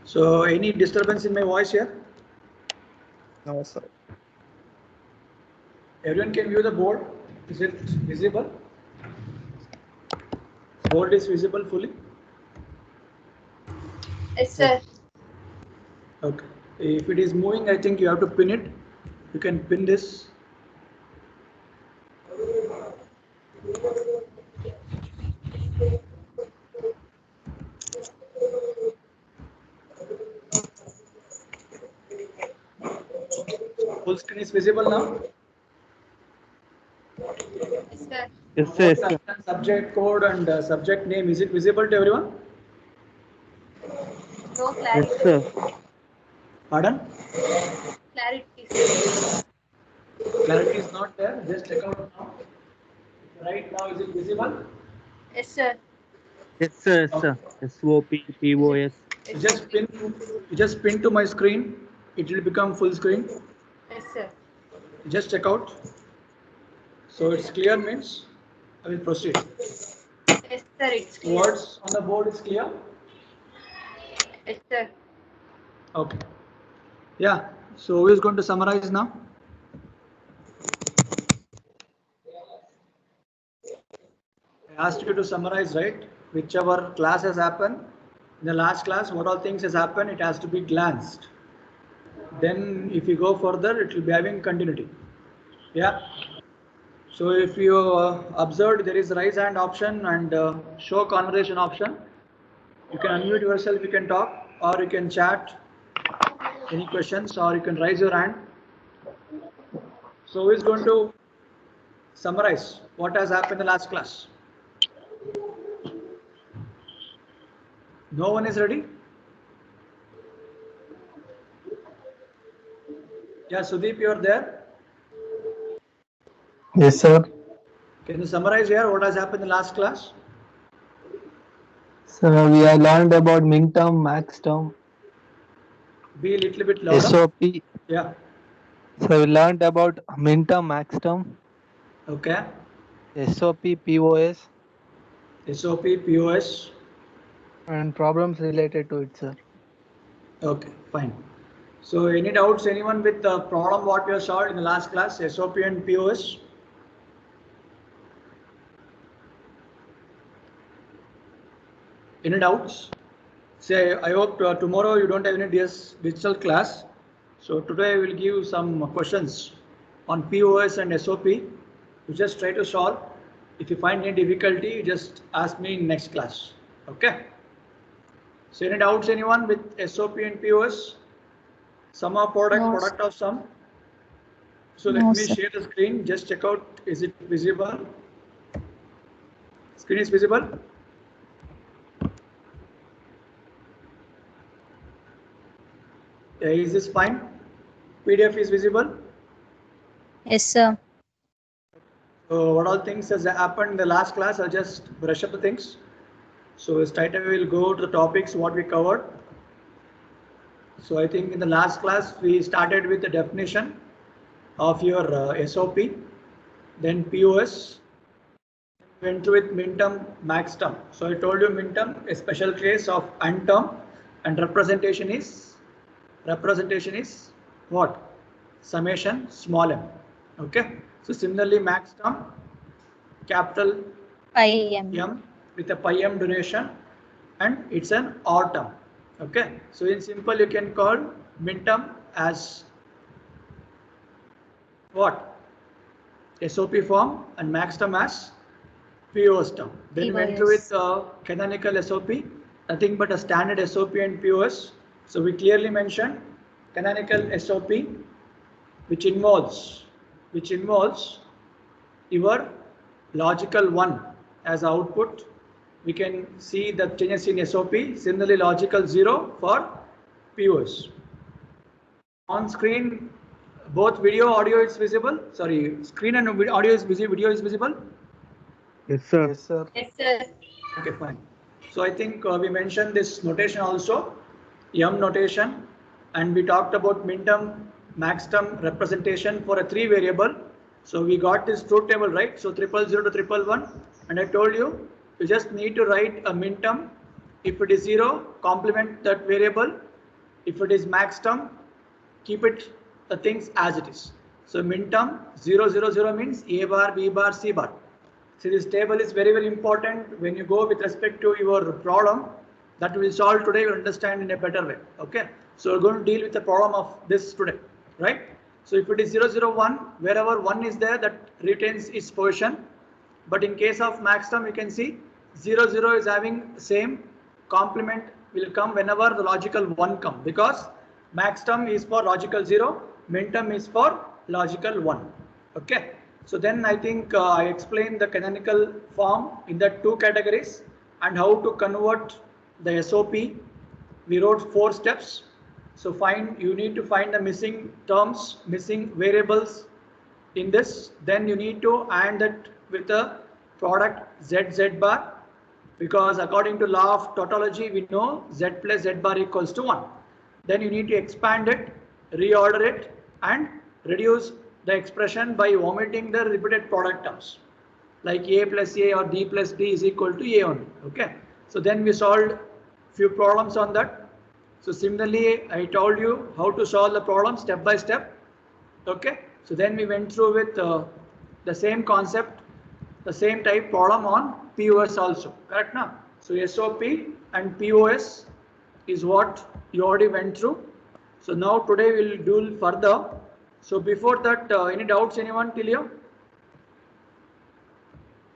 So any disturbance in my voice here? No, sir. Everyone can view the board. Is it visible? Board is visible fully? Yes, sir. Okay. If it is moving, I think you have to pin it. You can pin this. Full screen is visible now. Yes, sir. Yes, sir. Both Yes, sir. subject code and subject name, is it visible to everyone? No Yes, clarity. sir. Pardon? Clarity, sir. Clarity is not there. Just check out now. Right now, is it visible? Yes, sir. Yes, sir. Yes, sir. SOP, POS. You just pin to my screen. It will become full screen. Yes, sir. Just check out. So it's clear means I will proceed. Yes, sir. It's clear. Words on the board is clear. Yes, sir. Okay. Yeah. So who is going to summarize now? I asked you to summarize, right? Whichever class has happened. In the last class, what all things has happened, it has to be glanced. Then if you go further, it will be having continuity. Yeah. So if you observed, there is raise hand option and show conversation option. You can unmute yourself, you can talk, or you can chat any questions, or you can raise your hand. So who is going to summarize what has happened in the last class? No one is ready? Yeah, Sudeep, you are there. Yes, sir. Can you summarize here what has happened in the last class? So we have learned about min term, max term, Be a little bit louder. SOP. Yeah. So we learned about min term, max term, Okay. SOP, POS, SOP, POS. and problems related to it, sir. Okay, fine. So any doubts, anyone with the problem what we have solved in the last class, SOP and POS? Any doubts? Say, I hope tomorrow you don't have any digital class. So today I will give some questions on POS and SOP. You just try to solve. If you find any difficulty, you just ask me in next class. Okay. So any doubts, anyone with SOP and POS? Sum of product, No, product of sum. So No, let me sir. share the screen. Just check out, is it visible? Screen is visible? Is this fine? PDF is visible? Yes, sir. So what all things has happened in the last class? I'll just brush up the things. So straight away we'll go to the topics what we covered. So I think in the last class we started with the definition of your SOP, then POS, went with min term, max term. So I told you min term, a special case of n term, and representation is what? Summation small m. Okay. So similarly max term, capital 5 m with a pi m duration, and it's an odd term. Okay. So in simple you can call min term as what? SOP form, and max term as POS term. Then went through with canonical SOP, nothing but a standard SOP and POS. So we clearly mentioned canonical SOP, which involves your logical 1 as output. We can see the changes in SOP. Similarly, logical 0 for POS. On screen, both video, audio is visible. Sorry, screen and audio is visible. Video is visible. Yes, sir. Yes, sir. Okay, fine. So I think we mentioned this notation also, M notation, and we talked about min term, max term representation for a 3 variable. So we got this truth table, right? So 000 to 111, and I told you just need to write a min term. If it is 0, complement that variable. If it is max term, keep it the things as it is. So min term 0, 0, 0 means A bar, B bar, C bar. See, this table is very, very important when you go with respect to your problem that we will solve today. You understand in a better way. Okay. So we're going to deal with the problem of this today, right? So if it is 0, 0, 1, wherever 1 is there, that retains its position. But in case of max term, you can see 0, 0 is having same complement will come whenever the logical 1 come, because max term is for logical 0, min term is for logical 1. Okay. So then I think I explained the canonical form in the 2 categories and how to convert the SOP. We wrote 4 steps. So you need to find the missing terms, missing variables in this. Then you need to add that with the product Z bar, because according to law of tautology, we know Z plus Z bar equals to 1. Then you need to expand it, reorder it, and reduce the expression by omitting the repeated product terms, like A plus A or D plus D is equal to A only. Okay. So then we solved few problems on that. So similarly, I told you how to solve the problem step by step. Okay. So then we went through with the same concept, the same type problem on POS also. Correct now? So SOP and POS is what you already went through. So now today we'll do further. So before that, any doubts anyone till here?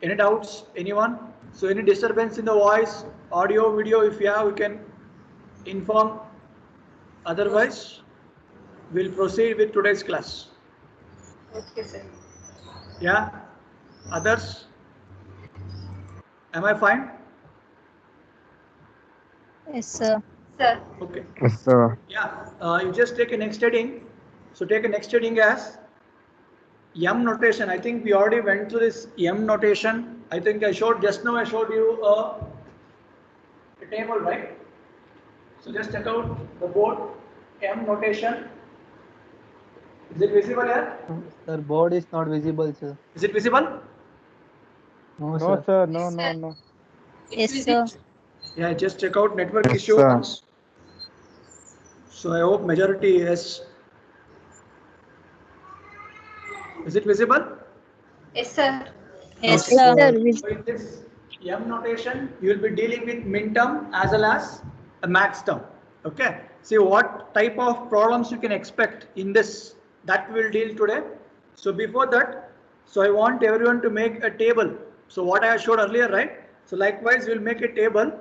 Any doubts anyone? So any disturbance in the voice, audio, video, if you have, you can inform. Otherwise, we'll proceed with today's class. Okay, sir. Yeah. Others? Am I fine? Yes, sir. Sir. Okay. Yes, sir. Yeah. You just take a next heading. So take a next heading as M notation. I think we already went through this M notation. I think I showed just now. I showed you a table, right? So just check out the board. M notation. Is it visible here? Sir, board is not visible, sir. Is it visible? No, No, sir. sir. No, no, no. Yes, sir. Yeah, just check out network Yes, issue sir. once. So I hope majority is. Is it visible? Yes, sir. Yes, Okay. sir. So in this M notation, you will be dealing with min term as well as a max term. Okay. See what type of problems you can expect in this, that we'll deal today. So before that, so I want everyone to make a table. So what I showed earlier, right? So likewise, we'll make a table.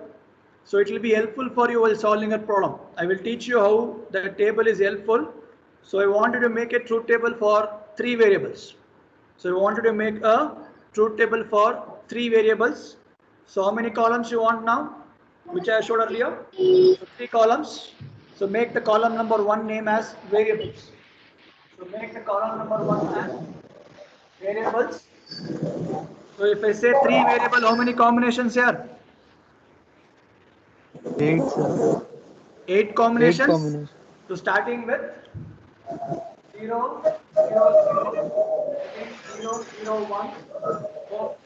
So it will be helpful for you while solving a problem. I will teach you how the table is helpful. So I wanted to make a truth table for 3 variables. So we wanted to make a truth table for 3 variables. So how many columns you want now? Which I showed earlier? So 3 columns. So make the column number 1 name as variables. So make the column number 1 as variables. So if I say 3 variable, how many combinations here? 8, sir. 8 8 combinations. combination. So starting with 0, 0, 0, 0, 1. So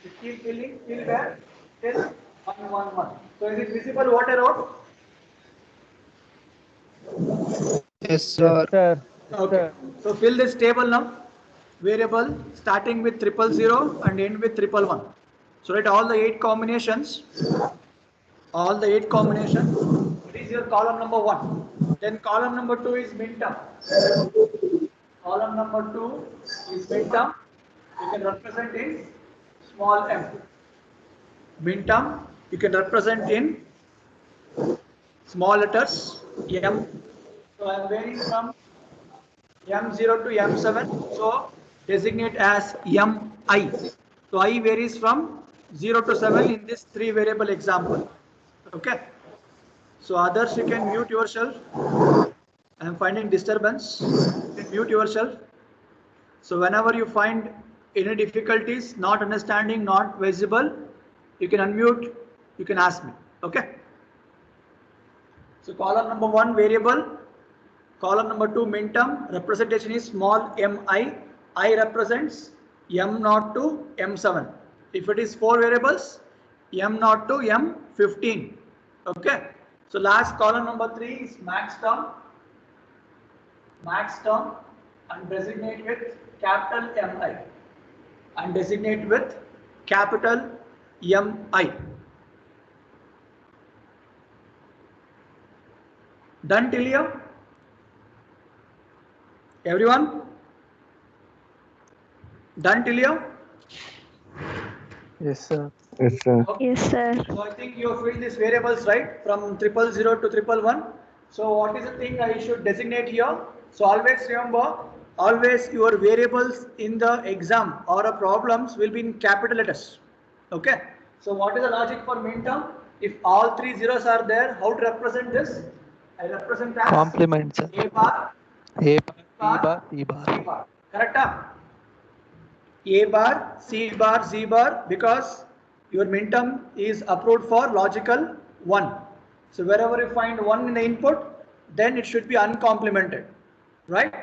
you keep filling till where? Till 1, 1, 1. So is it visible what I wrote? Yes, Yes, sir. Okay. So fill this table now. Variable starting with 000 and end with 111. So write all the 8 combinations. All the 8 combinations. It is your column number 1. Then column number 2 is min term. Column number 2 is min term. You can represent in small m. Min term you can represent in small letters m. So I am varying from M0 to M7. So designate as Mi. So I varies from 0 to 7 in this 3 variable example. Okay. So others you can mute yourself. I am finding disturbance. You can mute yourself. So whenever you find any difficulties, not understanding, not visible, you can unmute, you can ask me. Okay. So column number 1 variable, column number 2 min term, representation is small mi. I represents M0 to M7. If it is 4 variables, M0 to M15. Okay. So last column number 3 is max term, and designate with capital MI, and designate with capital MI. Done till here? Everyone? Done till here? Yes, sir. Yes, sir. Okay. Yes, sir. So I think you have filled these variables right from 000 to 111. So what is the thing I should designate here? So always remember, always your variables in the exam or a problems will be in capital letters. Okay. So what is the logic for min term? If all 3 zeros are there, how to represent this? I represent as Complement, sir. A bar, A bar, B bar, bar, C bar. C bar. Correct? A bar, C bar, Z bar, because your min term is approved for logical 1. So wherever you find 1 in the input, then it should be uncomplemented, right?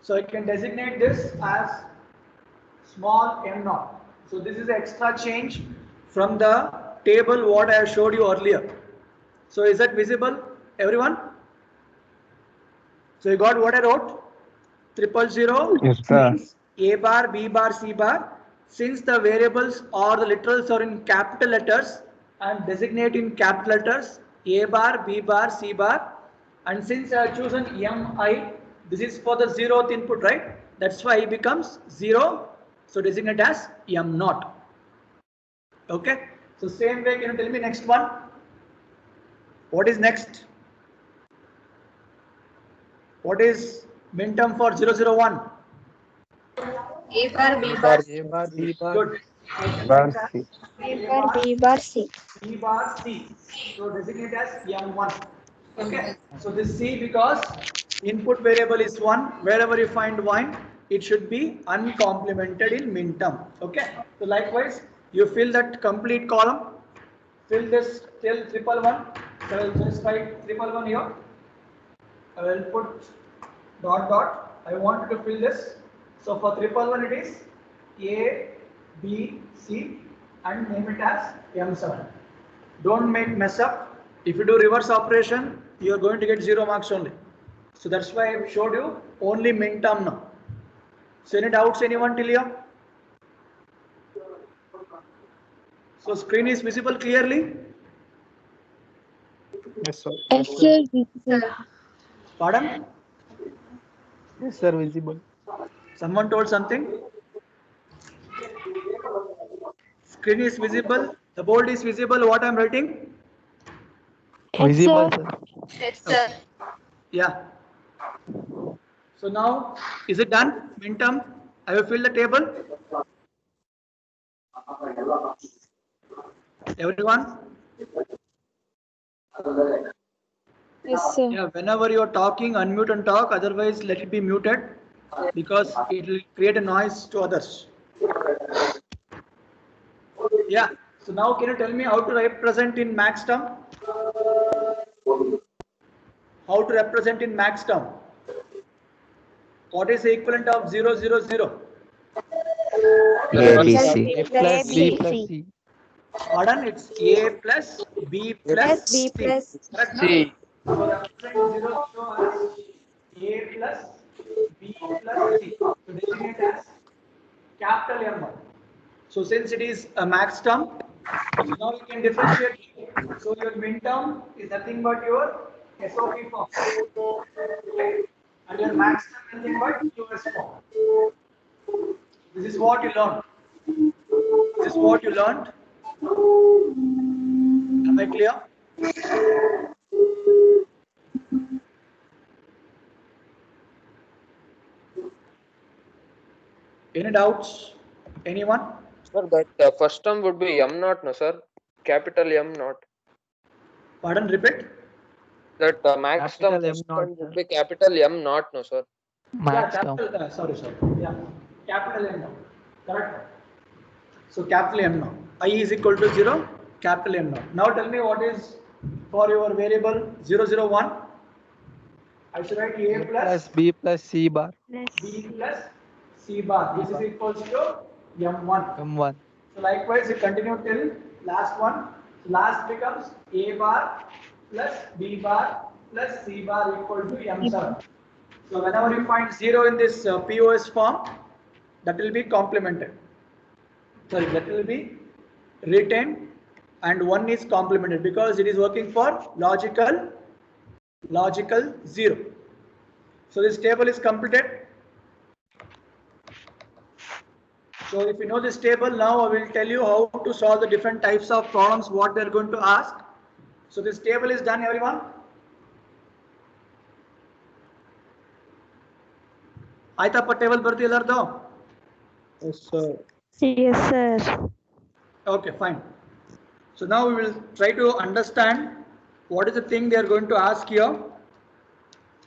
So I can designate this as small m naught. So this is extra change from the table what I have showed you earlier. So is that visible, everyone? So you got what I wrote? 000 Yes, sir. means A bar, B bar, C bar. Since the variables or the literals are in capital letters, and designate in capital letters A bar, B bar, C bar. And since I have chosen MI, this is for the 0th input, right? That's why it becomes 0. So designate as M naught. Okay. So same way, can you tell me next one? What is next? What is min term for 001? A bar, B bar, A bar, B bar. Good. Bar C. A bar, B bar, C. B bar C. So designate as M1. Okay. So this C, because input variable is 1. Wherever you find 1, it should be uncomplemented in min term. Okay. So likewise, you fill that complete column. Fill this till 111. So I will just write 111 here. I will put dot dot. I want you to fill this. So for 111 it is A, B, C, and name it as M7. Don't mess up. If you do reverse operation, you are going to get 0 marks only. So that's why I showed you only min term now. So any doubts, anyone till here? So screen is visible clearly? Yes, sir. Yes, sir. Pardon? Yes, sir. Visible. Someone told something? Screen is visible. The board is visible. What I'm writing? Visible, sir. Yes, sir. Yeah. So now, is it done? Min term. I will fill the table. Everyone? Yes, sir. Yeah, whenever you are talking, unmute and talk. Otherwise, let it be muted because it will create a noise to others. Yeah. So now, can you tell me how to represent in max term? How to represent in max term? What is the equivalent of 0, 0, 0? ABC. A plus B plus C. Pardon? It's A plus B plus B C. plus Correct? C. So represent 0, 0 as A plus B plus C. So designate as capital M1. So since it is a max term, so now you can differentiate. So your min term is nothing but your SOP form. Okay? And your max term is nothing but QS form. This is what you learned. This is what you learned. Am I clear? Any doubts? Anyone? Sir, that first term would be M naught, no, sir? Capital M naught. Pardon, repeat. That max term Capital M first naught, term sir. would be capital M naught, no, sir? Max term. Capital, sorry. Yeah, capital M now. Correct. So capital M now. I is equal to 0, capital M now. Now tell me what is for your variable 001. I should write A A plus plus B plus C bar. B plus C bar. This is equals to M1. M1. So likewise, you continue till last one. Last becomes A bar plus B bar plus C bar equal to M7. So whenever you find 0 in this POS form, that will be complemented. Sorry, that will be retained, and 1 is complemented because it is working for logical 0. So this table is completed. So if you know this table, now I will tell you how to solve the different types of problems, what they are going to ask. So this table is done, everyone. Aitappa table bardi ellardo? Yes, sir. Yes, sir. Okay, fine. So now we will try to understand what is the thing they are going to ask here.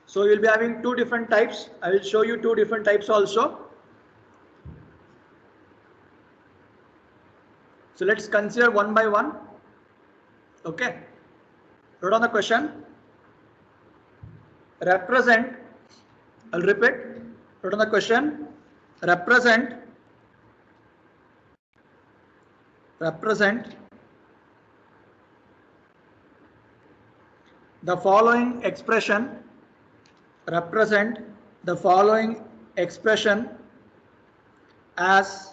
So we will be having two different types. I will show you two different types also. So let's consider one by one. Okay. Wrote on the question. Represent. I'll repeat. Wrote on the question. Represent the following expression. Represent the following expression as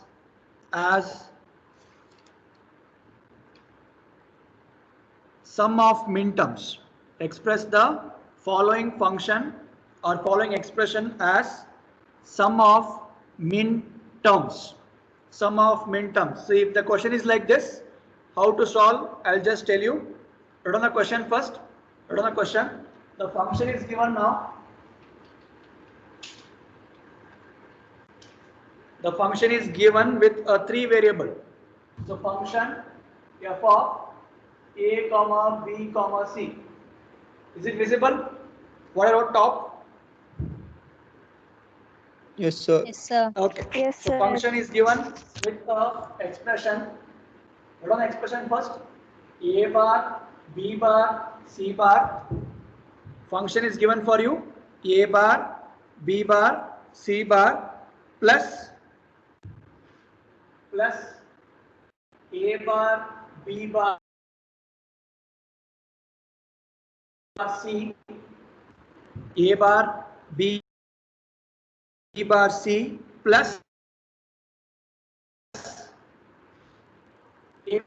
sum of minterms. Express the following function or following expression as sum of minterms. Sum of minterms. So if the question is like this, how to solve? I'll just tell you. Write on the question first. Write on the question. The function is given now. The function is given with a 3 variable. So function f of a comma b comma c. Is it visible? What I wrote top? Yes, sir. Yes, sir. Okay. Yes, So sir. function is given with a expression. What on the expression first? A bar, b bar, c bar. Function is given for you. A bar, b bar, c bar plus a bar, b bar, c, a bar, b bar, c plus a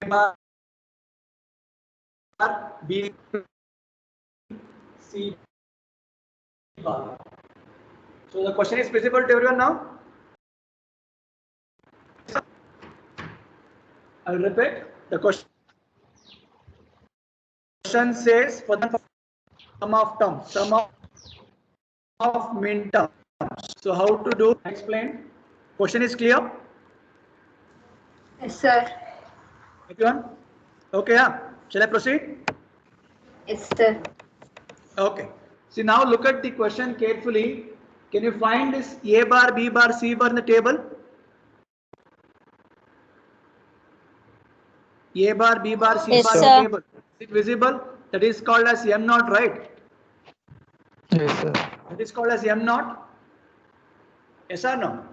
bar, b, c bar. So the question is visible to everyone now? I'll repeat. The question says for the sum of terms, sum of min terms. So how to do? Explain. Question is clear? Yes, sir. Everyone? Okay, yeah. Shall I proceed? Yes, sir. Okay. See, now look at the question carefully. Can you find this A bar, B bar, C bar in the table? A bar, B bar, C Yes, bar in sir. the table. Is it visible? That is called as M naught, right? Yes, sir. That is called as M naught. Yes or no?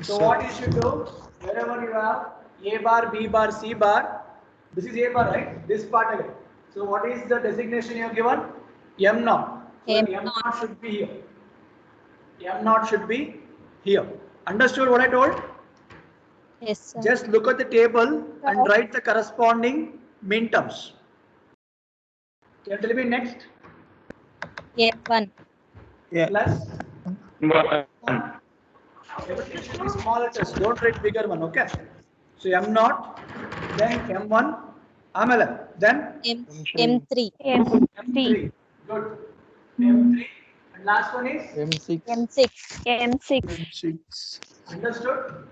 So Sir. what you should do, wherever you have A bar, B bar, C bar, this is A bar, right? This part away. So what is the designation you have given? M naught. So M M naught should be here. M naught should be here. Understood what I told? Yes, sir. Just look at the table and write the corresponding min terms. Can you tell me next? M1. Yeah. Plus everything should be small letters. Don't write bigger one, okay? So M naught, then M1, Amala, then M3. M3. Good. M3. And last one is M6. M6. M6. M6. understood?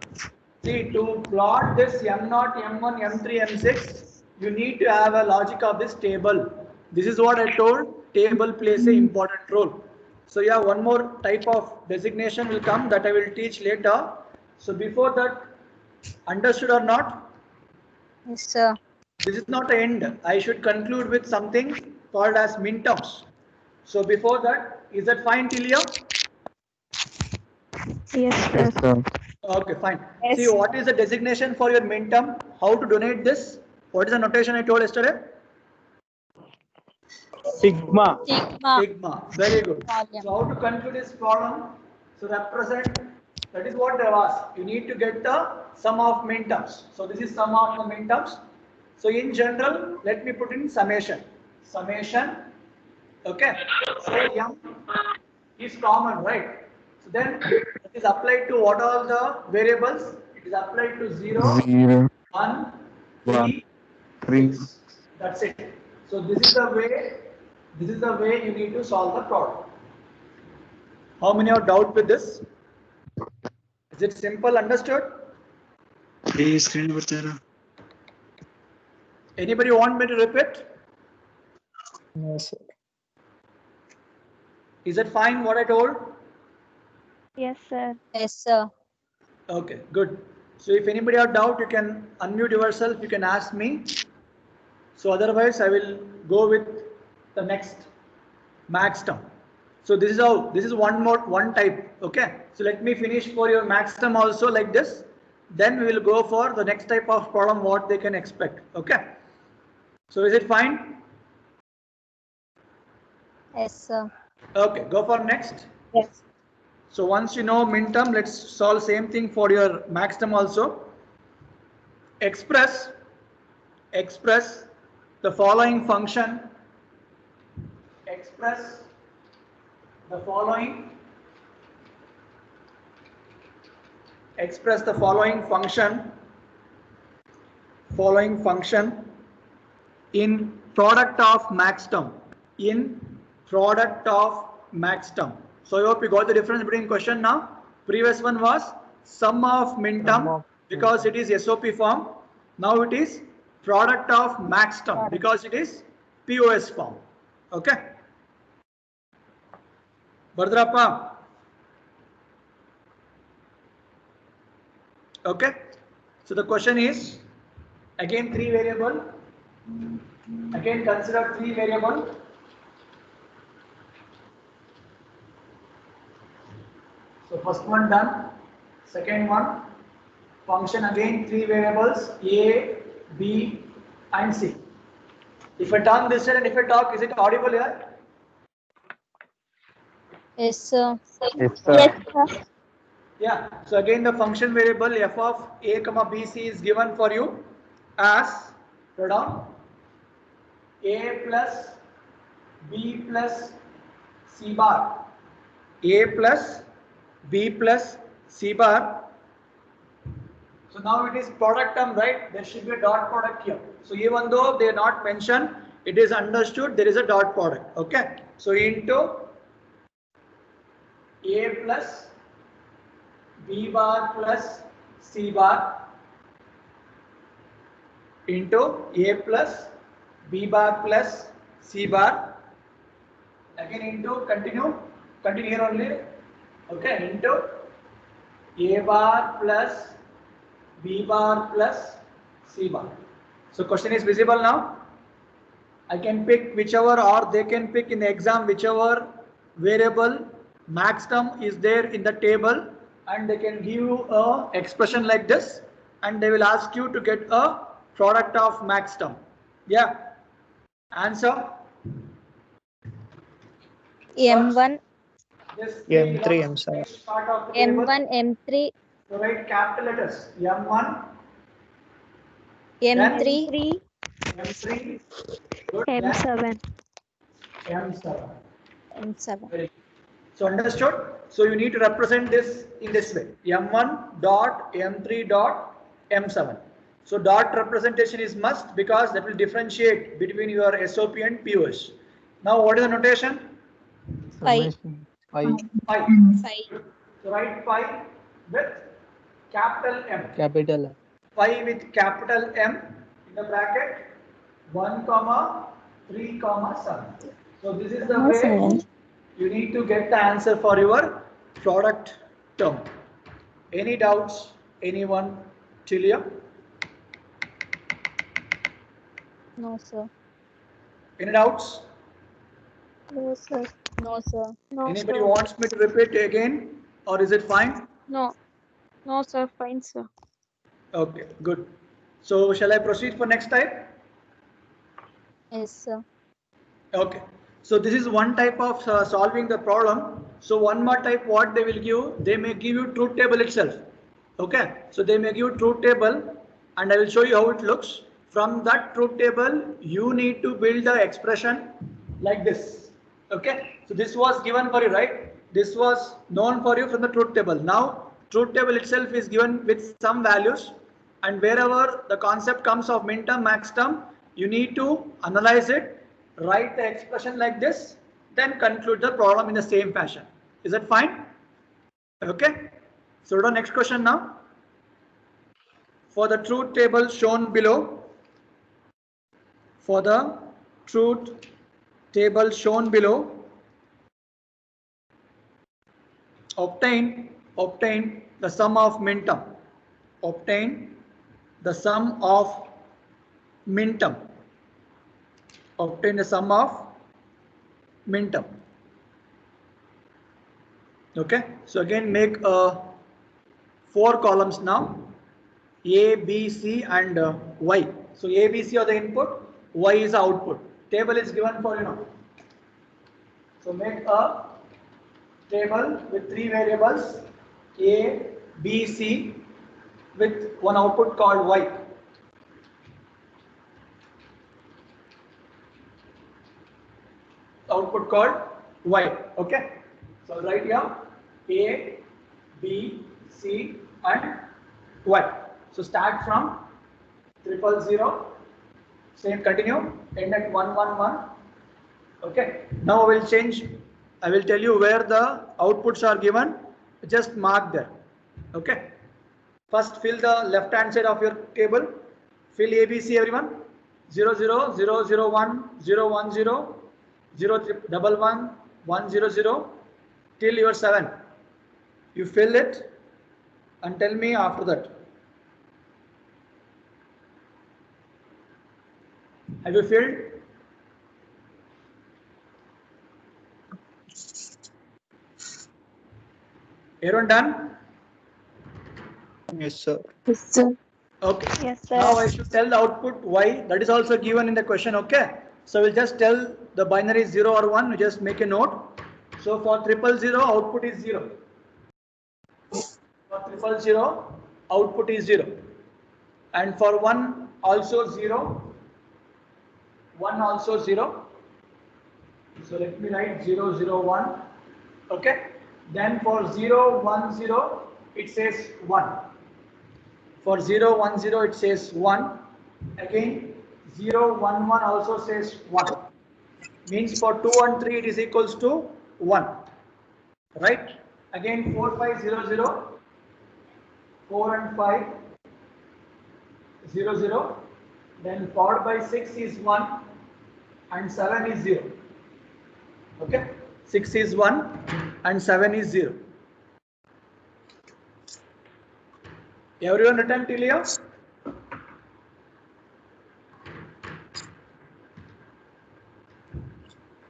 See, to plot this M0, M1, M3, M6, you need to have a logic of this table. This is what I told. Table plays an important role. So yeah, one more type of designation will come that I will teach later. So before that, understood or not? Yes, sir. This is not the end. I should conclude with something called as min terms. So before that, is that fine till here? Yes, Yes, sir. sir. Okay, fine. Yes. See, what is the designation for your minterm? How to donate this? What is the notation I told yesterday? Sigma. Sigma. Sigma. Very good. Volume. So how to conclude this problem? So represent, that is what they have asked. You need to get the sum of minterms. So this is sum of the minterms. So in general, let me put in summation. Summation. Okay. So M is common, right? So then it is applied to what are the variables? It is applied to 0, 0, 1, 1, 3, 3. 6. That's it. So this is the way you need to solve the problem. How many have doubt with this? Is it simple, understood? Anybody want me to repeat? No, sir. Is it fine what I told? Yes, sir. Yes, sir. Okay, good. So if anybody have doubt, you can unmute yourself, you can ask me. So otherwise I will go with the next max term. So this is one type. Okay. So let me finish for your max term also like this. Then we will go for the next type of problem what they can expect. Okay. So is it fine? Yes, sir. Okay, go for next. Yes. So once you know min term, let's solve same thing for your max term also. Express the following function. Express the following function in product of max term. So I hope you got the difference between question now. Previous one was sum of min term because it is SOP form. Now it is product of max term because it is POS form. Okay. Bardrappa. Okay. So the question is again three variable. Again consider three variable. So first one done. Second one, function again three variables A, B and C. If I turn this side and if I talk, is it audible here? Yes, sir. Yes, sir. Yes, sir. Yeah. So again the function variable f of A, B, C is given for you as, write down, A plus B plus C bar. A plus B plus C bar. So now it is product term, right? There should be a dot product here. So even though they are not mentioned, it is understood there is a dot product. Okay. So into A plus B bar plus C bar into A plus B bar plus C bar. Again into continue here only. Okay. Into A bar plus B bar plus C bar. So question is visible now. I can pick whichever or they can pick in the exam whichever variable max term is there in the table and they can give you a expression like this and they will ask you to get a product of max term. Yeah. Answer. M1, This M3, M7. part of the table. M1, M3, So write capital letters M1, M3, 3, M3, good, M7. M7. M7. Very good. So understood? So you need to represent this in this way. M1 dot M3 dot M7. So dot representation is must because that will differentiate between your SOP and POS. Now what is the notation? Summation. I. Pi. 5. So write pi with capital M. Capital M. Pi with capital M in the bracket 1 comma 3 comma 7. So this is the way you need to get the answer for your product term. Any doubts? Anyone till here? No, sir. Any doubts? No, sir. No, sir. No, Anybody sir. wants me to repeat again or is it fine? No. No, sir. Fine, sir. Okay, good. So shall I proceed for next type? Yes, sir. Okay. So this is one type of solving the problem. So one more type, what they will give, they may give you truth table itself. Okay. So they may give you truth table, and I will show you how it looks. From that truth table, you need to build the expression like this. Okay. So this was given for you, right? This was known for you from the truth table. Now truth table itself is given with some values, and wherever the concept comes of min term, max term, you need to analyze it, write the expression like this, then conclude the problem in the same fashion. Is that fine? Okay. So the next question now. For the truth table shown below, for the truth table shown below, obtain the sum of min term. Obtain the sum of min term. Obtain the sum of min term. Okay, so again make 4 columns now, A, B, C and Y. So A, B, C are the input, Y is the output. Table is given for you know. So make a table with 3 variables, A, B, C, with one output called Y. Output called Y. Okay. So write here A, B, C and Y. So start from 000, same continue, end at 111. Okay. Now I will change. I will tell you where the outputs are given. Just mark there. Okay. First fill the left hand side of your table. Fill ABC everyone. 00, 001, 010, 011, 100 till your 7. You fill it and tell me after that. Have you filled? Everyone done? Yes, sir. Yes, sir. Okay. Yes, sir. Now I should tell the output Y. That is also given in the question. Okay. So we'll just tell the binary 0 or 1. We just make a note. So for 000, output is 0. For 000, output is 0. And for 1 also 0. 1 also 0. So let me write 001. Okay. Then for 010, it says 1. For 010, it says 1. Again, 011 also says 1. Means for 2 and 3, it is equals to 1. Right? Again, 4500, 4 and 5, 00. Then followed by 6 is 1 and 7 is 0. Okay? 6 is 1 and 7 is 0. Everyone written till here?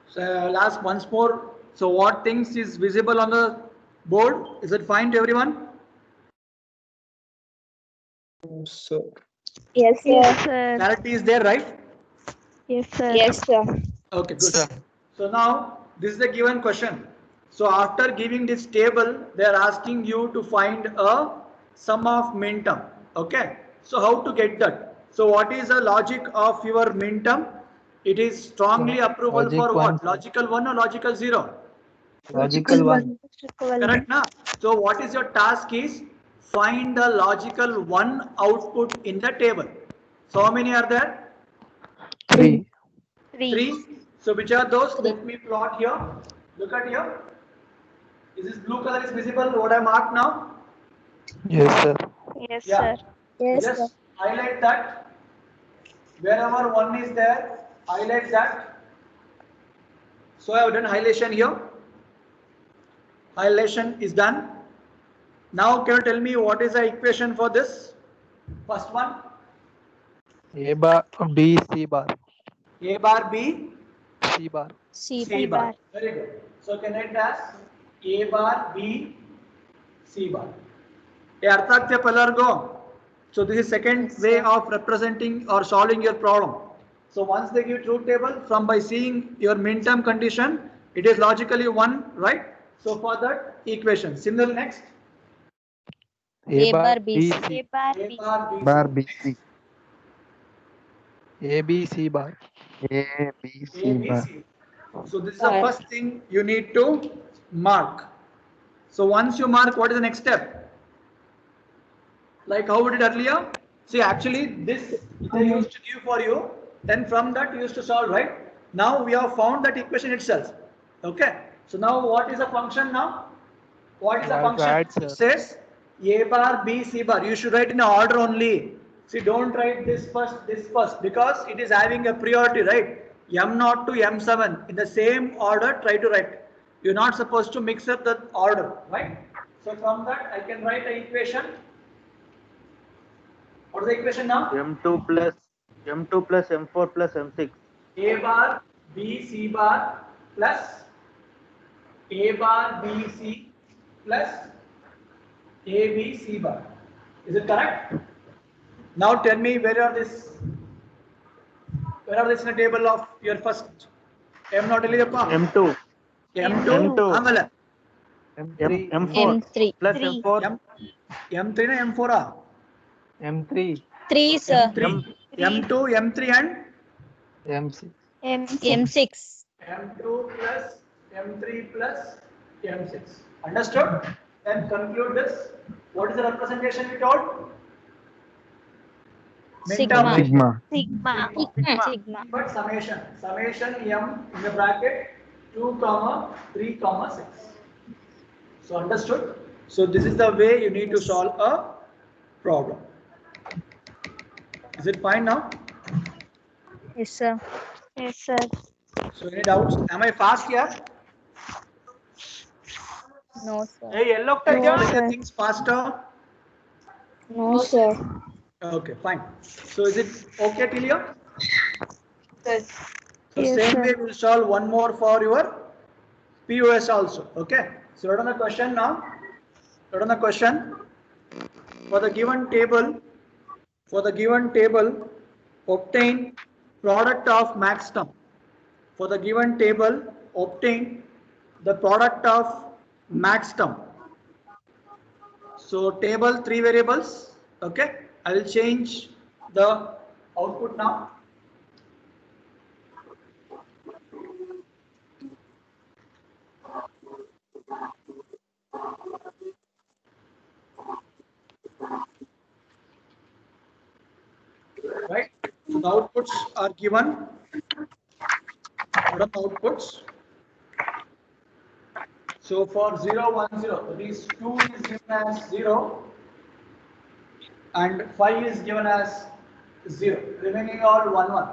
So I'll ask once more. So what things is visible on the board? Is it fine to everyone? Sir. Yes, Yes, sir. sir. Clarity is there, right? Yes, sir. Yes, sir. Okay, good. Sir. So now this is the given question. So after giving this table, they are asking you to find a sum of min term. Okay. So how to get that? So what is the logic of your min term? It is strongly approvable Logic for one, what? sir. Logical 1 or logical 0? Logical one. Correct now. So what is your task is find the logical 1 output in the table. So how many are there? 3. 3. So which are those? Let me plot here. Look at here. Is this blue color is visible? What I marked now? Yes, sir. Yes, Yeah. sir. Yes, sir. Just highlight that. Wherever 1 is there, highlight that. So I have done highlightation here. Highlightation is done. Now can you tell me what is the equation for this? First one. A bar, B, C bar. A bar B, C bar. C C bar. bar. Very good. So can I write as A bar B, C bar. Arthakya Palargo. So this is second way of representing or solving your problem. So once they give truth table, from by seeing your min-term condition, it is logically 1, right? So for that equation, similar next. A bar B C. C. A bar A B. bar B, Bar C. B C. A B C bar. A B C A, B, bar. C. So this is the first thing you need to mark. So once you mark, what is the next step? Like how we did earlier? See, actually this they used to give for you. Then from that you used to solve, right? Now we have found that equation itself. Okay. So now what is the function now? What is the You have to function? add, sir. It says A bar, B, C bar. You should write in order only. See, don't write this first, because it is having a priority, right? M0 to M7 in the same order. Try to write. You're not supposed to mix up the order, right? So from that I can write an equation. What is the equation now? M2 plus M4 plus M6. A bar B C bar plus A bar B C plus A B C bar. Is it correct? Now tell me where are this in the table of your first M0 M2 M2 M2 ಆಮೇಲೆ M3. M4 M3. plus Three. M4 M3 na M4 ಆ M3. 3 sir. M3 M2 M3 and M6. M6. M2 plus M3 plus M6. Understood? Then conclude this. What is the representation we told? Sigma. Sigma. Sigma. Sigma. But summation M in the bracket 2 comma 3 comma 6. So understood? So this is the way you need to solve a problem. Is it fine now? Yes sir. Yes, sir. So any doubts? Am I fast here? No sir. Hey, yellow Explain the things faster. No sir. Okay, fine. So is it okay till here? Yes. So Yes, same sir. way we'll solve one more for your POS also. Okay. So write on the question now. Write on the question. For the given table, obtain product of max term. For the given table, obtain the product of max term. So table 3 variables. Okay. I will change the output now. Right. So the outputs are given. What are the outputs? So for 0, 1, 0, these 2 is given as 0 and 5 is given as 0. Remaining all 1, 1.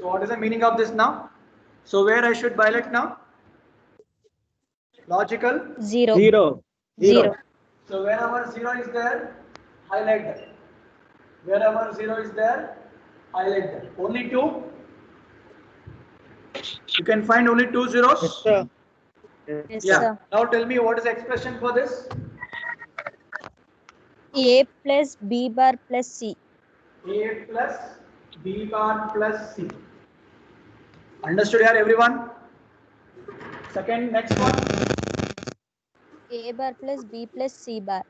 So what is the meaning of this now? So where I should violate now? Logical? 0. 0 0. So wherever 0 is there, highlight that. Wherever 0 is there, highlight that. Only 2? You can find only 2 zeros? Yes, sir. Yes Yeah. sir. Now tell me what is the expression for this? A plus B bar plus C. A plus B bar plus C. Understood here everyone? Second, next one. A bar plus B plus C bar.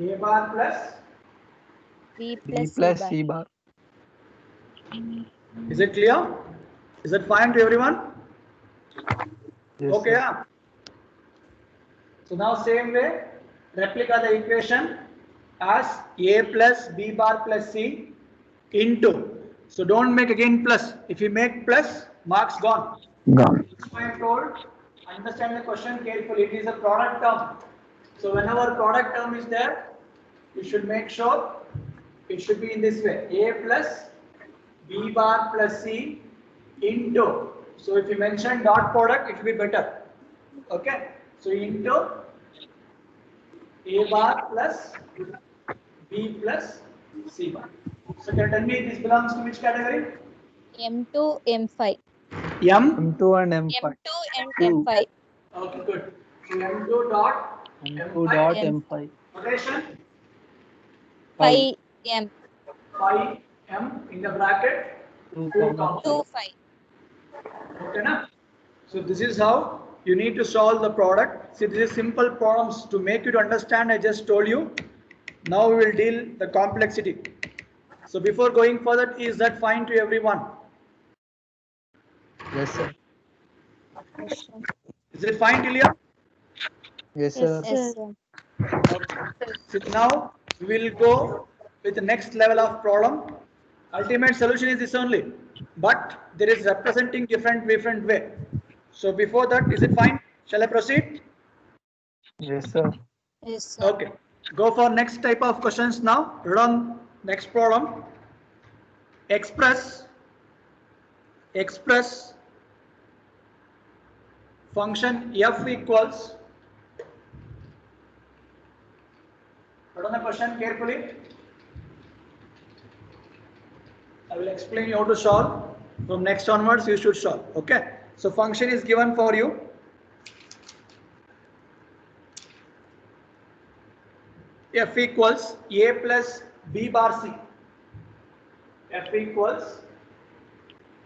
A bar plus. B B plus plus C C bar. bar. Is it clear? Is it fine to everyone? Yes, Okay. sir. Yeah. So now same way, replica the equation as A plus B bar plus C into. So don't make again plus. If you make plus, marks gone. Gone. That's why I told, understand the question carefully. It is a product term. So whenever product term is there, you should make sure it should be in this way. A plus B bar plus C into. So if you mention dot product, it will be better. Okay. So into A bar plus B plus C bar. So can you tell me this belongs to which category? M2, M5. M. M2 and M5. M2 and M5. Okay, good. So M2 dot M2 dot M. M5. Notation 5 M 5 m in the bracket 2 2 comma comma 2 5. 5. okay na? So this is how you need to solve the product. See, this is simple problems to make you to understand. I just told you. Now we will deal the complexity. So before going further, is that fine to everyone? Yes, sir. Yes, sir. Is it fine till here? Yes, Yes, sir. Yes, sir. sir. Okay. So now we will go with the next level of problem. Ultimate solution is this only, but there is representing different way. So before that, is it fine? Shall I proceed? Yes, sir. Yes, sir. Okay. Go for next type of questions now. Run next problem. Express function f equals. Run the question carefully. I will explain you how to solve. From next onwards, you should solve. Okay. So function is given for you. F equals a plus b bar c. F equals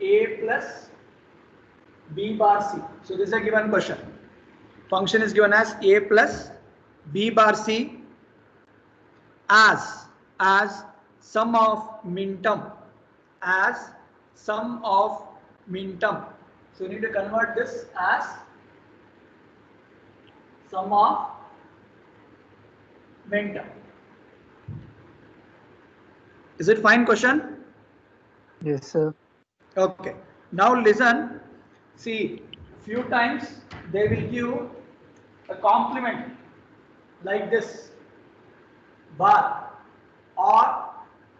a plus b bar c. So this is a given question. Function is given as a plus b bar c as sum of minterm, as sum of minterm. So you need to convert this as sum of minterm. Is it fine question? Yes, sir. Okay. Now listen. See, few times they will give a complement like this bar, or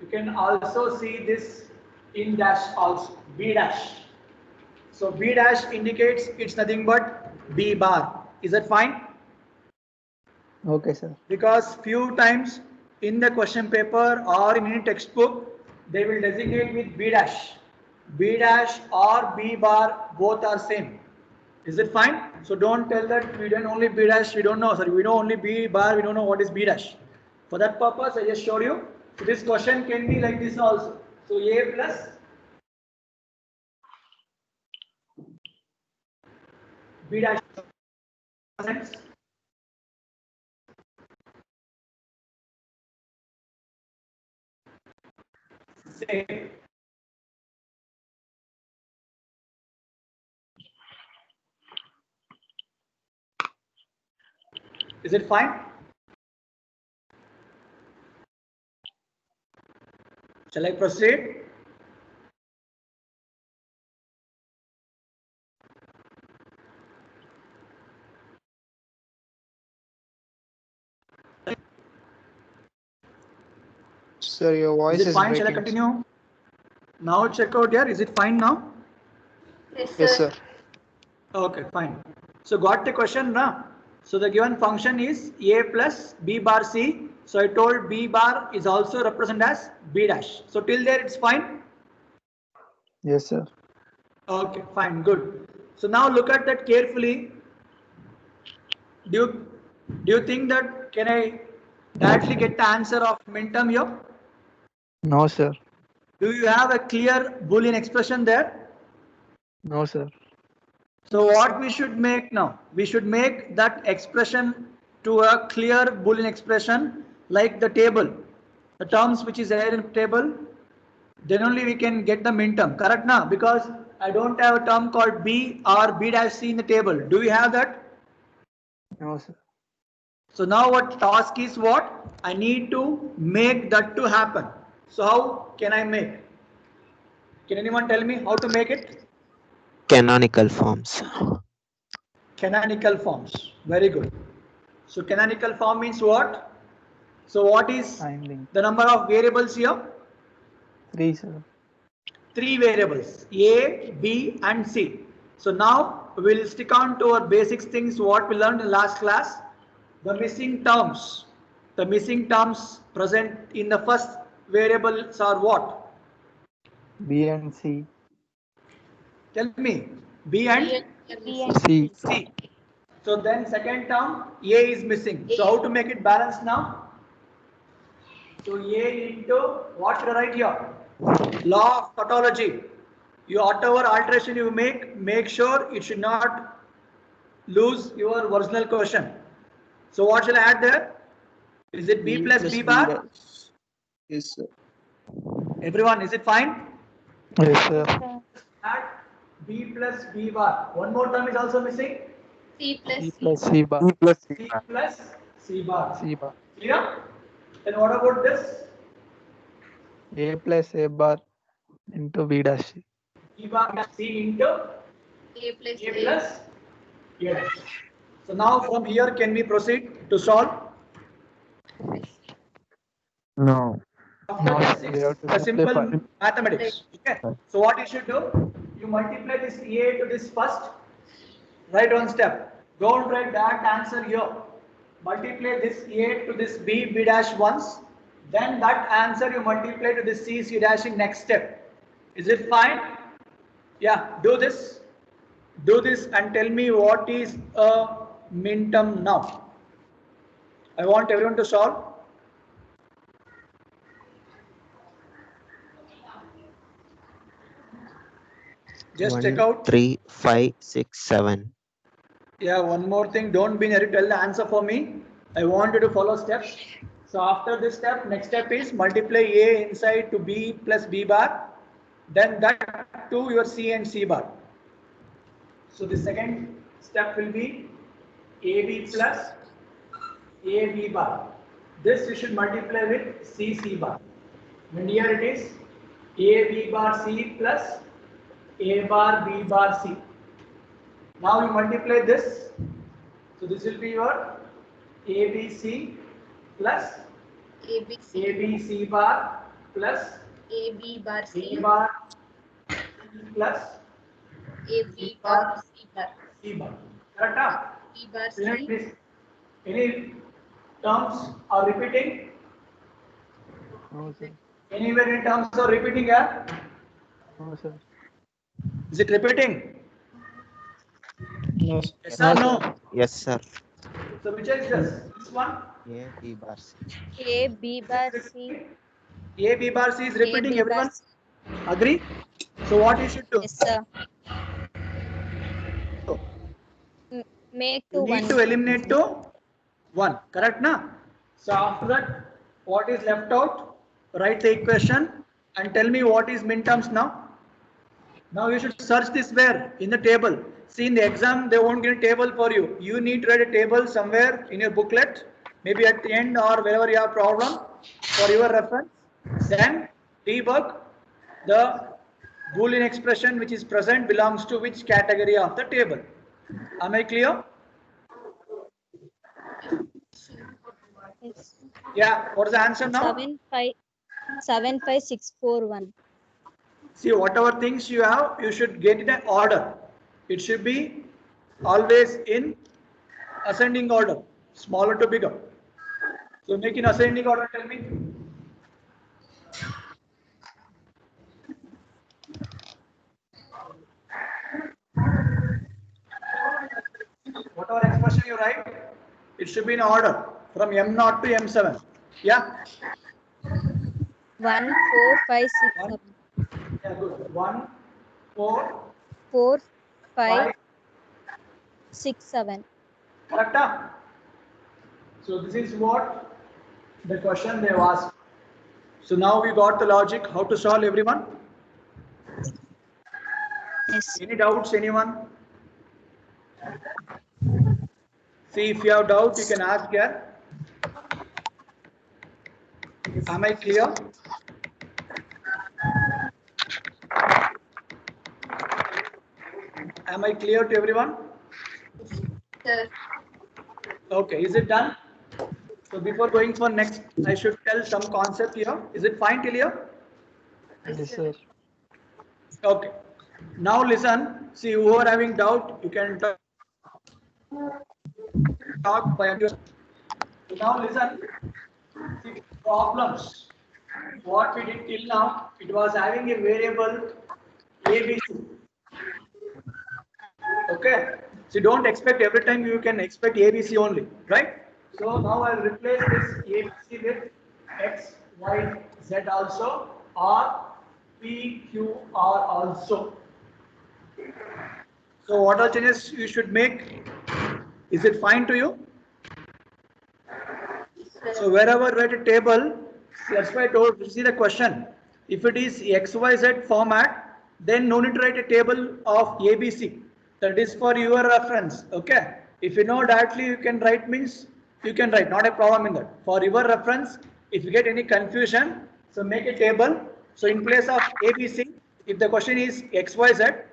you can also see this in dash also, b dash. So b dash indicates it's nothing but b bar. Is that fine? Okay, sir. Because few times in the question paper or in any textbook they will designate with b dash. B dash or b bar both are same. Is it fine? So don't tell that we don't only b dash, we don't know. Sorry, we know only b bar, we don't know what is b dash. For that purpose, I just showed you. So this question can be like this also. So a plus b dash. Say is it fine? Shall I proceed? Sir, your Is voice it is fine? Shall I breaking. continue? Now check out here. Is it fine now? Yes, sir. Okay, fine. So got the question now. So the given function is a plus b bar c. So I told b bar is also represented as b dash. So till there it's fine. Yes, sir. Okay, fine, good. So now look at that carefully. Do you think that can I directly get the answer of minterm here? No, sir. Do you have a clear Boolean expression there? No, sir. So what we should make now? We should make that expression to a clear Boolean expression like the table, the terms which is there in the table. Then only we can get the minterm. Correct now? Because I don't have a term called b or b dash c in the table. Do you have that? No, sir. So now what task is what? I need to make that to happen. So how can I make? Can anyone tell me how to make it? Canonical forms. Canonical forms. Very good. So canonical form means what? So what is Finding. the number of variables here? 3, sir. 3 variables, A, B and C. So now we'll stick on to our basics things what we learned in last class. The missing terms. The missing terms present in the first variables are what? B and C. Tell me. B and B and C. C. So then second term, A is missing. So how to make it balanced now? So A into what should I write here? Law of tautology. You whatever alteration you make sure it should not lose your original question. So what shall I add there? Is it B plus B bar? dash. Yes, sir. Everyone, is it fine? Yes, sir. Add B plus B bar. One more term is also missing. C plus C C. plus C bar. C plus C C bar. plus C bar. C bar. Clear? Then what about this? A plus A bar into B dash C. B bar plus C into A plus A plus A dash. So now from here can we proceed to solve? No. No, After sir, this we have is to a simple simplify. mathematics. Okay. So what you should do? You multiply this A to this first. Write one step. Don't write that answer here. Multiply this A to this B dash once. Then that answer you multiply to this C dashing next step. Is it fine? Yeah, do this. Do this and tell me what is a min term now. I want everyone to solve. Just check 1, out. 3, 5, 6, 7. Yeah, one more thing. Don't be in a hurry. Tell the answer for me. I want you to follow steps. So after this step, next step is multiply A inside to B plus B bar. Then that to your C and C bar. So the second step will be AB plus AB bar. This you should multiply with CC bar. And here it is AB bar C plus A bar B bar C. Now you multiply this. So this will be your ABC plus ABC ABC bar plus AB bar B C bar plus AB bar C bar C bar. Correct? B bar Student, C please. Any terms are repeating? No, sir. Anywhere in terms are repeating here? No, sir. Is it repeating? No, sir. Yes or no? Yes, sir. So which is this? This one? A, B bar C. A B bar C A B bar C is A repeating. B bar Everyone C. agree? So what you should do? Yes, sir. Make You to need one. to eliminate to 1. Correct na? So after that, what is left out? Write the equation and tell me what is min terms now. Now you should search this where? In the table. See, in the exam they won't get a table for you. You need to write a table somewhere in your booklet, maybe at the end or wherever you have problem for your reference. Then debug the Boolean expression which is present belongs to which category of the table. Am I clear? Yes. Yeah. What is the answer now? 75641. See, whatever things you have, you should get in an order. It should be always in ascending order, smaller to bigger. So make in ascending order, tell me. Whatever expression you write, it should be in order from M0 to M7. Yeah? 1 4 5 6 One. 7. Yeah, good. 1, 4, 4 5 5. 6 7. Correct? Huh? So this is what the question they asked. So now we got the logic how to solve, everyone. Yes. Any doubts, anyone? See, if you have doubt, you can ask here. Am I clear? Am I clear to everyone? Sir. Okay, is it done? So before going for next, I should tell some concept here. Is it fine till here? Yes, sir. Okay. Now listen. See, who are having doubt, you can talk by your. Now listen. See, problems. What we did till now, it was having a variable ABC. Okay. So don't expect every time you can expect ABC only, right? So now I'll replace this ABC with X, Y, Z also, or P, Q, R also. So what all changes you should make? Is it fine to you? So wherever write a table, that's why I told, see the question. If it is XYZ format, then no need to write a table of ABC. That is for your reference. Okay. If you know directly you can write, means you can write, not a problem in that. For your reference, if you get any confusion, so make a table. So in place of ABC, if the question is XYZ,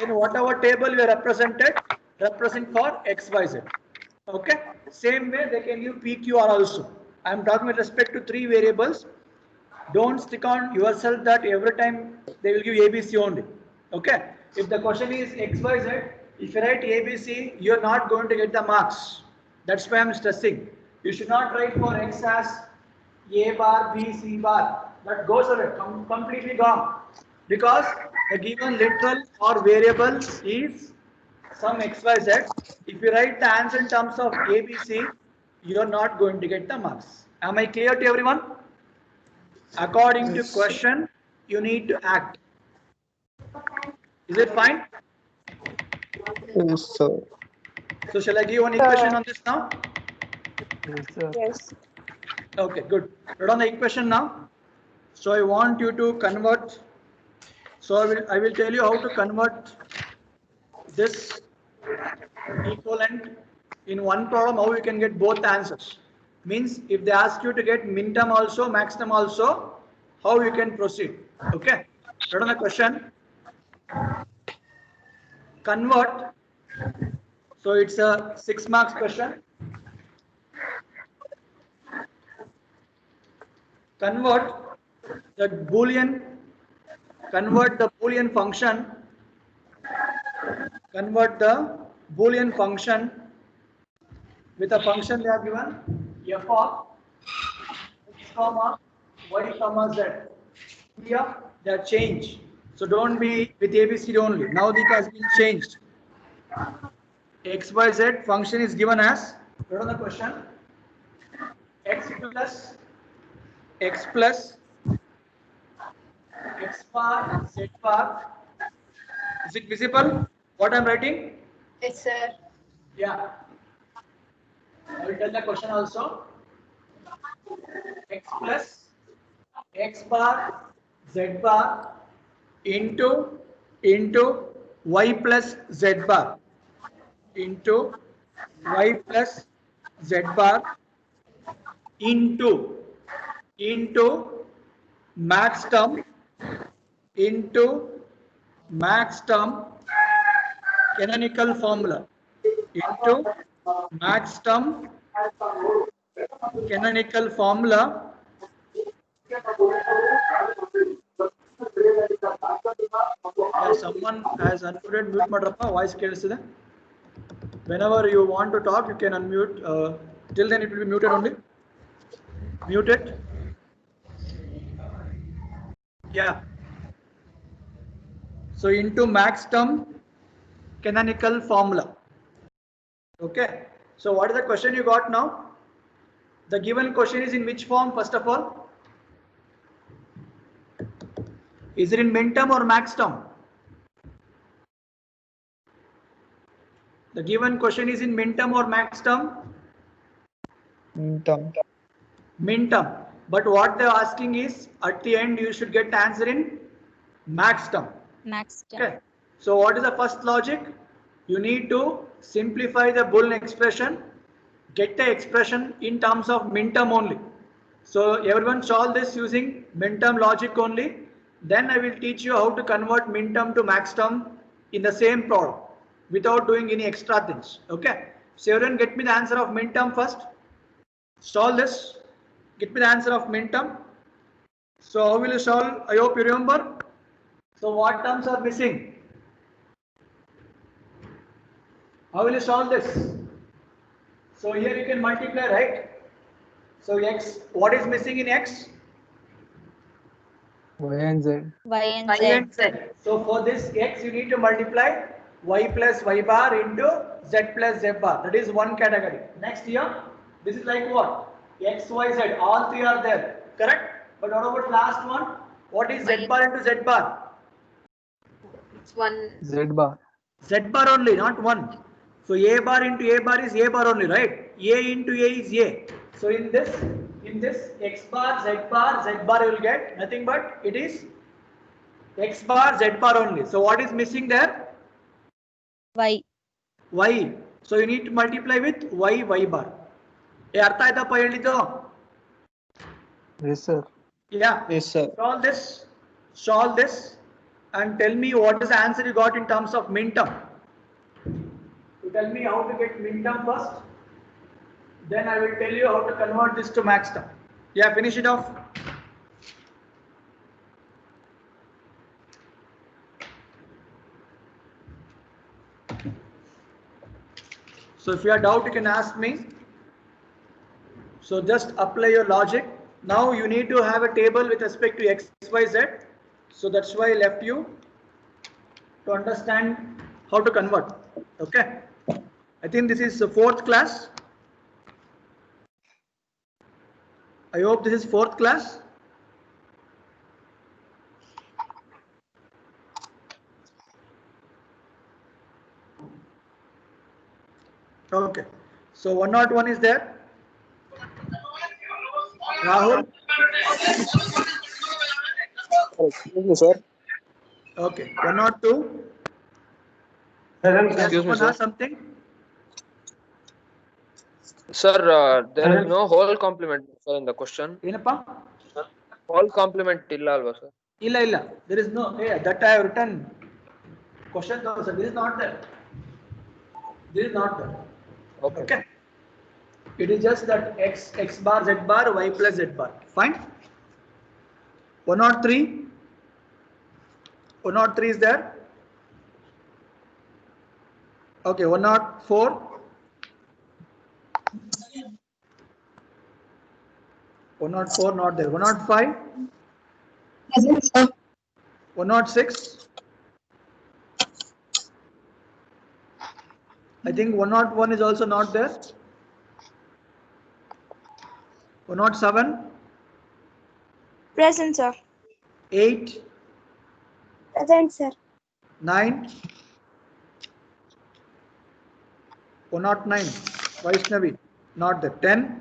then whatever table you are represented, represent for XYZ. Okay. Same way they can use PQR also. I am talking with respect to three variables. Don't stick on yourself that every time they will give ABC only. Okay. If the question is XYZ, if you write ABC, you are not going to get the marks. That's why I am stressing. You should not write for X as A bar, B, C bar. That goes away, completely gone. Because the given literal or variable is some XYZ. If you write the answer in terms of ABC, you are not going to get the marks. Am I clear to everyone? According to question, you need to act. Is it fine? Yes, sir. So shall I give one equation on this now? Yes, sir. Yes. Okay, good. Write on the equation now. So I want you to convert. So I will tell you how to convert this equivalent in one problem, how you can get both answers. Means if they ask you to get min term also, max term also, how you can proceed. Okay. Write on the question. Convert. So it's a 6 marks question. Convert the Boolean function. Convert the Boolean function with a function they have given f of x comma y comma z. Here they are changed. So don't be with ABCD only. Now it has been changed. XYZ function is given as, write on the question, x plus x bar z bar. Is it visible what I'm writing? Yes, sir. Yeah. I will tell the question also. X plus x bar z bar into y plus z bar into y plus z bar into max term canonical formula into max term canonical formula. Yeah, someone has unmuted. Mute madrappa. Voice ಕೇಳಿಸ್ತಿದೆ. Whenever you want to talk, you can unmute. Till then, it will be muted only. Mute it. Yeah. So into max term canonical formula. Okay. So what is the question you got now? The given question is in which form, first of all? Is it in min term or max term? The given question is in min term or max term? Min term. Min term. But what they're asking is, at the end, you should get the answer in max term. Max term. Okay. So what is the first logic? You need to simplify the Boolean expression, get the expression in terms of min term only. So everyone solve this using min term logic only. Then I will teach you how to convert min term to max term in the same problem without doing any extra things. Okay. So everyone get me the answer of min term first. Solve this. Get me the answer of min term. So how will you solve? I hope you remember. So what terms are missing? How will you solve this? So here you can multiply, right? So x, what is missing in x? Y and Z. Y and Y Z. and Z. So for this x, you need to multiply y plus y bar into z plus z bar. That is one category. Next here, this is like what? X, Y, Z. All three are there. Correct? But what about last one? What is z bar into z bar? It's one. Z bar. Z bar only, not one. So a bar into a bar is a bar only, right? A into a is a. So in this x bar, z bar you will get nothing but it is x bar, z bar only. So what is missing there? Y. Y. So you need to multiply with y, y bar. ये अर्थ आयता पहली तो? Yes, sir. Yeah. Yes, sir. Solve this, and tell me what is the answer you got in terms of min term. You tell me how to get min term first. Then I will tell you how to convert this to max term. Yeah, finish it off. So if you have doubt, you can ask me. So just apply your logic. Now you need to have a table with respect to x, y, z. So that's why I left you to understand how to convert. Okay. I think this is the 4th class. I hope this is 4th class. Okay. So 101 is there. Rahul. Excuse me, sir. Okay. 102. Excuse me, sir. Something. Sir, there is no whole complement sir in the question. Enappa? Whole complement illa alva sir. Illa. There is no. Yeah, that I have written. Question though, sir. This is not there. This is not there. Okay. It is just that x bar, z bar, y plus z bar. Fine. 103. 103 is there. Okay. 104. 104 not there. 105. 106. I think 101 is also not there. 107. Present, sir. 8. Present, sir. 9. 109. Vaishnavi. Not there. 10.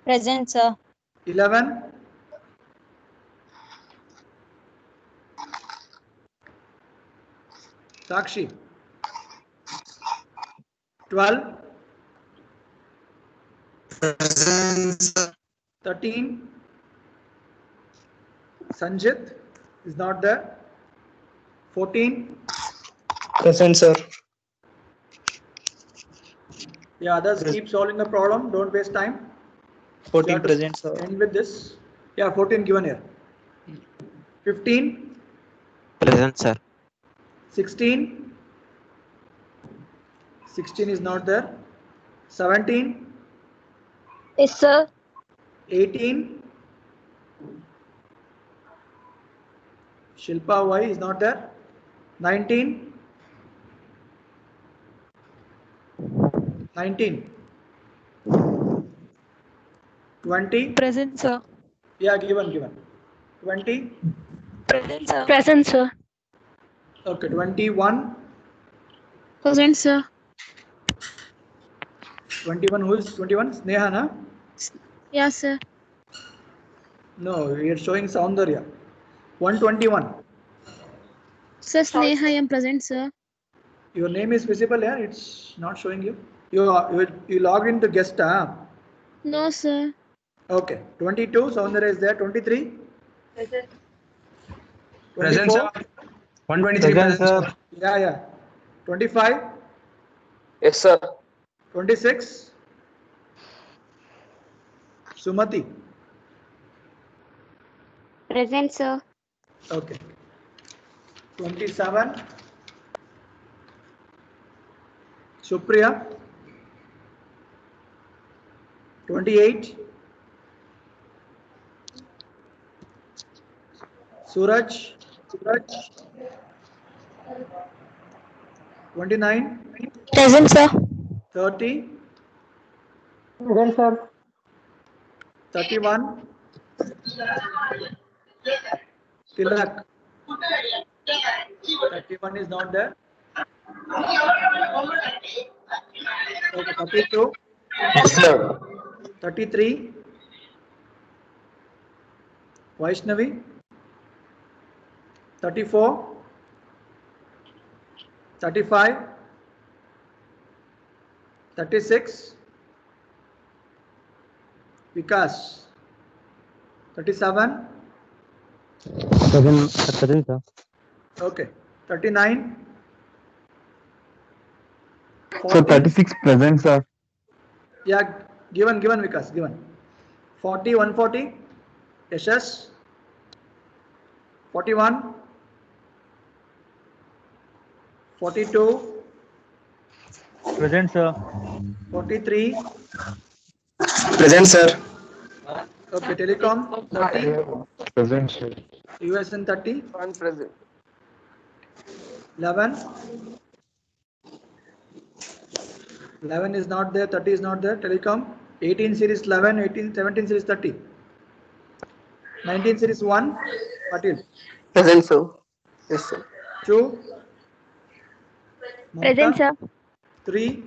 Present, sir. 11. 12. 13. Sanjit is not there. 14. Present, sir. Yeah, others keep solving the problem. Don't waste time. 14 present, sir. End with this. Yeah, 14 given here. 15. Present, sir. 16. 16 is not there. 17. Yes, sir. 18. Shilpa Y is not there. 19. 19. 20. Present, sir. Yeah, given. 20. Present, sir. Present, sir. Okay, 21. Present, sir. 21, who is 21? Sneha, na? Yes, sir. No, you're showing Soundarya. 121. Sir, Sneha, I am present, sir. Your name is visible here, it's not showing you. You logged into guest, huh? No, sir. Okay, 22, Soundarya is there. 23. Present. 24. 123 present, sir. Yeah. 25. Yes sir. 26. Sumati. Present, sir. Okay. 27. Supriya. 28. Suraj. 29, Present, sir. 30, Present, sir. 31, Tilak. 31 is not there. Okay, 32, Yes, sir. 33, Vaishnavi, 34, 35, 36, Vikas, 37, Present, sir. okay, 39, So 40, 36 present, sir. yeah, given Vikas, given. 40, 140, Yashas, 41, 42, Present, sir. 43, Present, sir. okay, telecom, 30, Present, sir. USN 30, One present. 11, 11 is not there, 30 is not there, telecom, 18 series 11, 18, 17 series 30, 19 series 1, Patil, Present, sir. Yes, sir. 2, Present, Mamta, sir. 3,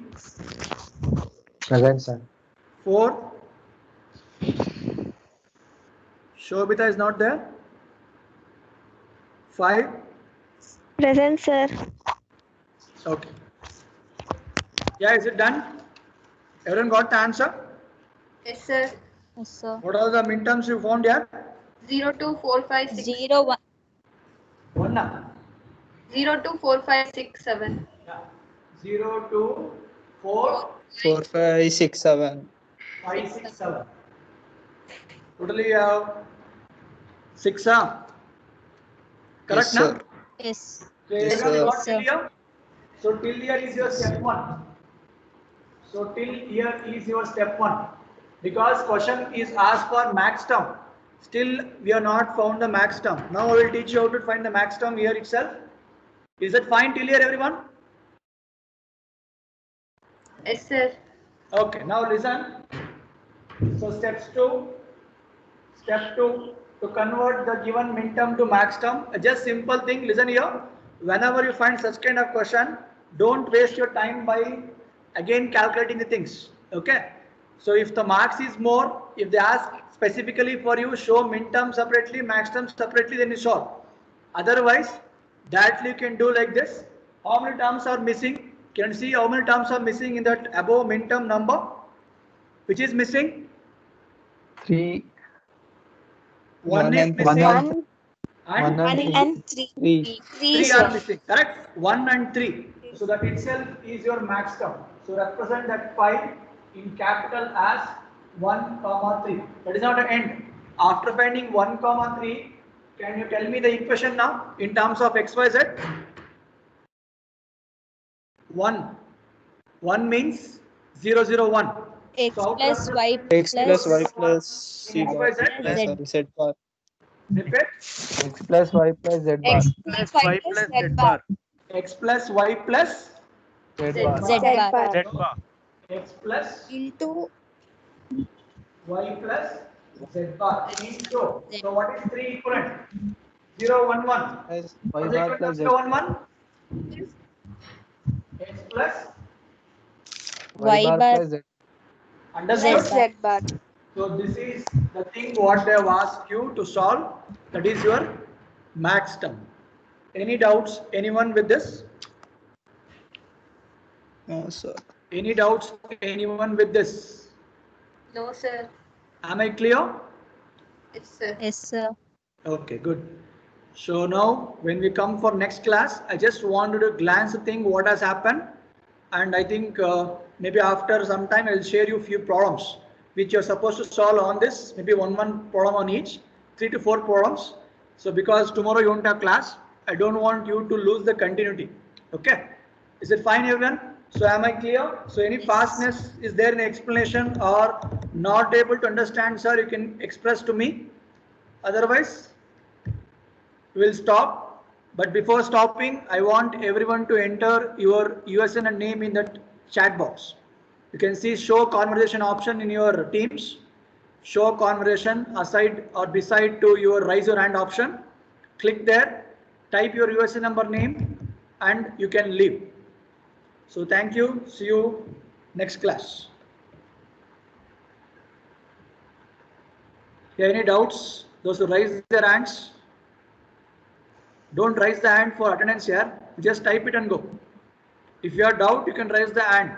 Present, sir. 4, Shobita is not there, 5, Present, sir. okay. Yeah, is it done? Everyone got the answer? Yes, sir. Yes, sir. What are the midterms you found here? 0, 2, 4, 5, 6. 0, 1. 1 na? 0, 2, 4, 5, 6, 7. Yeah. 0, 2, 4, 4, 5, 6, 7. 5, 6, 7. Totally you have 6, huh? Correct, Yes, na? sir. Yes. So Yes, everyone sir. got Yes, till sir. here? So till here is your step 1. So till here is your step 1. Because question is asked for max term. Still we have not found the max term. Now I will teach you how to find the max term here itself. Is that fine till here, everyone? Yes, sir. Okay, now listen. So Step 2, to convert the given minterm to max term, just simple thing, listen here. Whenever you find such kind of question, don't waste your time by again calculating the things. Okay. So if the marks is more, if they ask specifically for you, show minterm separately, max term separately, then you solve. Otherwise, directly you can do like this. How many terms are missing? Can you see how many terms are missing in that above minterm number? Which is missing? 3, 1 is and missing. 1 And 1 and 3. 3. 3 are missing, correct? 1 and 3. So that itself is your max term. So represent that 5 in capital as 1, 3. That is not an end. After finding 1, 3, can you tell me the equation now in terms of x, y, z? 1. 1 means 0, 0, 1. X So how to plus represent Y X plus Y plus plus C in x, bar. y, z? Z. Z bar. Repeat. X plus Y plus Z bar. X plus Y plus Z bar. X plus y plus Z bar. Z bar. Z bar. x plus Into y plus z bar into. Z. So what is 3 equivalent? 0, 1, 1. Plus Y What's the bar equivalent plus of Z. 0, 1, 1? X plus Y bar plus Z. understood? Z bar. So this is the thing what they have asked you to solve. That is your max term. Any doubts? Anyone with this? No, sir. Any doubts? Anyone with this? No, sir. Am I clear? Yes, sir. Yes, sir. Okay, good. So now when we come for next class, I just wanted to glance the thing what has happened, and I think maybe after some time I'll share you few problems which you're supposed to solve on this, maybe one problem on each, 3 to 4 problems. So because tomorrow you won't have class, I don't want you to lose the continuity. Okay, is it fine, everyone? So am I clear? So any fastness is there in explanation or not able to understand, sir, you can express to me. Otherwise, we'll stop. But before stopping, I want everyone to enter your USN and name in that chat box. You can see show conversation option in your Teams. Show conversation aside or beside to your raise your hand option. Click there, type your USN number name, and you can leave. So thank you. See you next class. Any doubts? Those who raise their hands, don't raise the hand for attendance here. Just type it and go. If you have doubt, you can raise the hand.